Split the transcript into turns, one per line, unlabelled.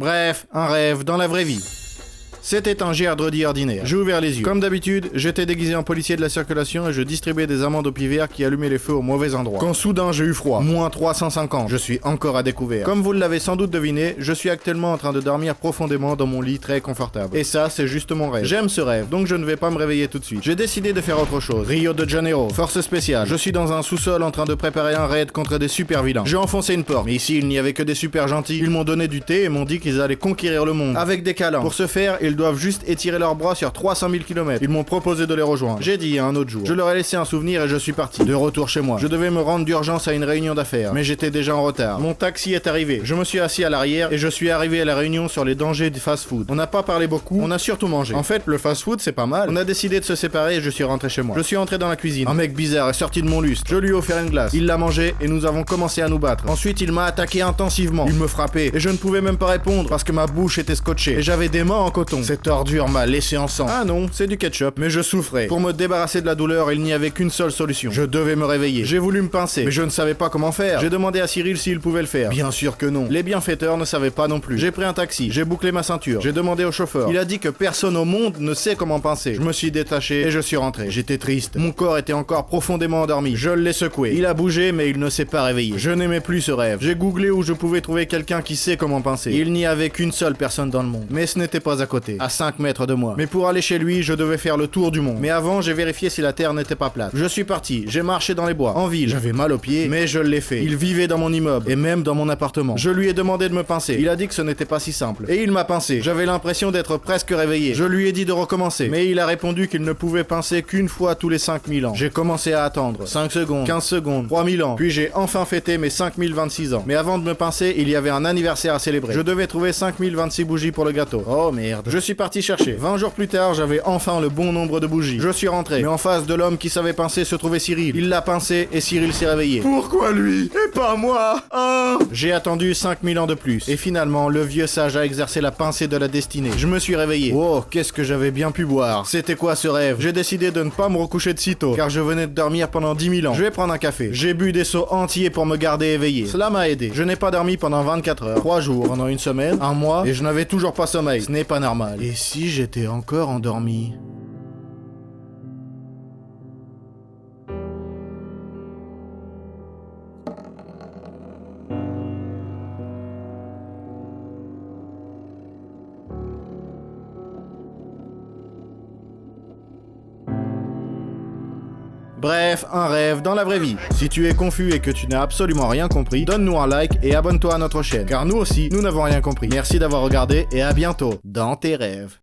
Bref, un rêve dans la vraie vie. C'était un vendredi ordinaire. J'ai ouvert les yeux. Comme d'habitude, j'étais déguisé en policier de la circulation et je distribuais des amendes au pivert qui allumaient les feux au mauvais endroit. Quand soudain j'ai eu froid. Moins 350. Je suis encore à découvert. Comme vous l'avez sans doute deviné, je suis actuellement en train de dormir profondément dans mon lit très confortable. Et ça, c'est juste mon rêve. J'aime ce rêve, donc je ne vais pas me réveiller tout de suite. J'ai décidé de faire autre chose. Rio de Janeiro, force spéciale. Je suis dans un sous-sol en train de préparer un raid contre des super vilains. J'ai enfoncé une porte, mais ici il n'y avait que des super gentils. Ils m'ont donné du thé et m'ont dit qu'ils allaient conquérir le monde. Avec des câlins. Pour ce faire, ils doivent juste étirer leurs bras sur 300 000 km. Ils m'ont proposé de les rejoindre. J'ai dit un autre jour. Je leur ai laissé un souvenir et je suis parti. De retour chez moi. Je devais me rendre d'urgence à une réunion d'affaires, mais j'étais déjà en retard. Mon taxi est arrivé. Je me suis assis à l'arrière et je suis arrivé à la réunion sur les dangers du fast-food. On n'a pas parlé beaucoup, on a surtout mangé. En fait, le fast-food, c'est pas mal. On a décidé de se séparer et je suis rentré chez moi. Je suis entré dans la cuisine. Un mec bizarre est sorti de mon lustre. Je lui ai offert une glace. Il l'a mangé et nous avons commencé à nous battre. Ensuite, il m'a attaqué intensivement. Il me frappait et je ne pouvais même pas répondre parce que ma bouche était scotchée et j'avais des mains en coton. Cette ordure m'a laissé en sang. Ah non, c'est du ketchup. Mais je souffrais. Pour me débarrasser de la douleur, il n'y avait qu'une seule solution. Je devais me réveiller. J'ai voulu me pincer, mais je ne savais pas comment faire. J'ai demandé à Cyril s'il pouvait le faire. Bien sûr que non. Les bienfaiteurs ne savaient pas non plus. J'ai pris un taxi, j'ai bouclé ma ceinture, j'ai demandé au chauffeur. Il a dit que personne au monde ne sait comment pincer. Je me suis détaché et je suis rentré. J'étais triste. Mon corps était encore profondément endormi. Je l'ai secoué. Il a bougé, mais il ne s'est pas réveillé. Je n'aimais plus ce rêve. J'ai googlé où je pouvais trouver quelqu'un qui sait comment pincer. Il n'y avait qu'une seule personne dans le monde. Mais ce n'était pas à côté, à 5 mètres de moi. Mais pour aller chez lui, je devais faire le tour du monde. Mais avant, j'ai vérifié si la terre n'était pas plate. Je suis parti, j'ai marché dans les bois, en ville. J'avais mal aux pieds, mais je l'ai fait. Il vivait dans mon immeuble, et même dans mon appartement. Je lui ai demandé de me pincer. Il a dit que ce n'était pas si simple. Et il m'a pincé. J'avais l'impression d'être presque réveillé. Je lui ai dit de recommencer. Mais il a répondu qu'il ne pouvait pincer qu'une fois tous les 5000 ans. J'ai commencé à attendre. 5 secondes, 15 secondes, 3000 ans. Puis j'ai enfin fêté mes 5026 ans. Mais avant de me pincer, il y avait un anniversaire à célébrer. Je devais trouver 5026 bougies pour le gâteau. Oh merde. Je suis parti chercher. 20 jours plus tard, j'avais enfin le bon nombre de bougies. Je suis rentré, mais en face de l'homme qui savait pincer se trouvait Cyril. Il l'a pincé et Cyril s'est réveillé. Pourquoi lui et pas moi? J'ai attendu 5000 ans de plus. Et finalement, le vieux sage a exercé la pincée de la destinée. Je me suis réveillé. Oh, qu'est-ce que j'avais bien pu boire. C'était quoi ce rêve? J'ai décidé de ne pas me recoucher de sitôt, car je venais de dormir pendant 10 000 ans. Je vais prendre un café. J'ai bu des seaux entiers pour me garder éveillé. Cela m'a aidé. Je n'ai pas dormi pendant 24 heures, 3 jours, pendant une semaine, un mois, et je n'avais toujours pas sommeil. Ce n'est pas normal. Et si j'étais encore endormi? Bref, un rêve dans la vraie vie. Si tu es confus et que tu n'as absolument rien compris, donne-nous un like et abonne-toi à notre chaîne. Car nous aussi, nous n'avons rien compris. Merci d'avoir regardé et à bientôt dans tes rêves.